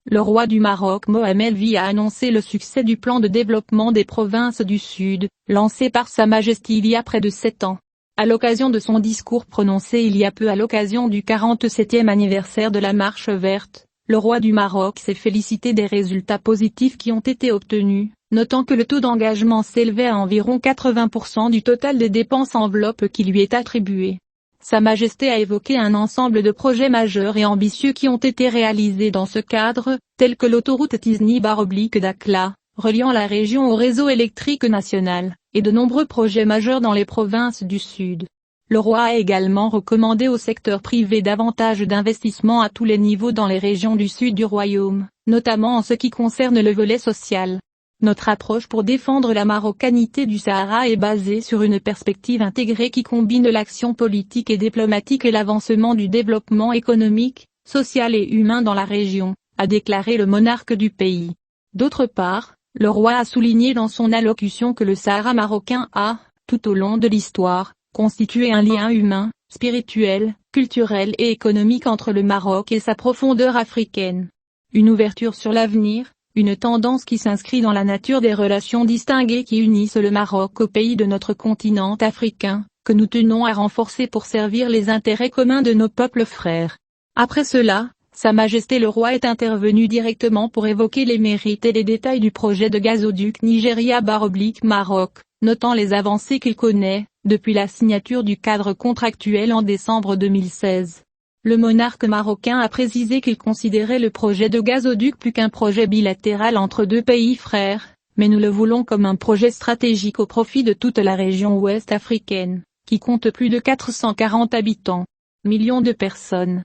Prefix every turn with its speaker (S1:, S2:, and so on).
S1: le roi du Maroc Mohamed VI a annoncé le succès du plan de développement des provinces du Sud, lancé par Sa Majesté il y a près de 7 ans. À l'occasion de son discours prononcé il y a peu à l'occasion du 47e anniversaire de la Marche verte, le roi du Maroc s'est félicité des résultats positifs qui ont été obtenus, notant que le taux d'engagement s'élevait à environ 80% du total des dépenses enveloppe qui lui est attribuée. Sa Majesté a évoqué un ensemble de projets majeurs et ambitieux qui ont été réalisés dans ce cadre, tels que l'autoroute Tizni-Bar-Dakhla, reliant la région au réseau électrique national, et de nombreux projets majeurs dans les provinces du Sud. Le roi a également recommandé au secteur privé davantage d'investissements à tous les niveaux dans les régions du sud du royaume, notamment en ce qui concerne le volet social. Notre approche pour défendre la marocanité du Sahara est basée sur une perspective intégrée qui combine l'action politique et diplomatique et l'avancement du développement économique, social et humain dans la région, a déclaré le monarque du pays. D'autre part, le roi a souligné dans son allocution que le Sahara marocain a, tout au long de l'histoire, constitué un lien humain, spirituel, culturel et économique entre le Maroc et sa profondeur africaine. Une ouverture sur l'avenir, une tendance qui s'inscrit dans la nature des relations distinguées qui unissent le Maroc aux pays de notre continent africain, que nous tenons à renforcer pour servir les intérêts communs de nos peuples frères. Après cela, Sa Majesté le roi est intervenu directement pour évoquer les mérites et les détails du projet de gazoduc Nigeria-Maroc, notant les avancées qu'il connaît, depuis la signature du cadre contractuel en décembre 2016. Le monarque marocain a précisé qu'il considérait le projet de gazoduc plus qu'un projet bilatéral entre deux pays frères, mais nous le voulons comme un projet stratégique au profit de toute la région ouest africaine, qui compte plus de 440 habitants, millions de personnes.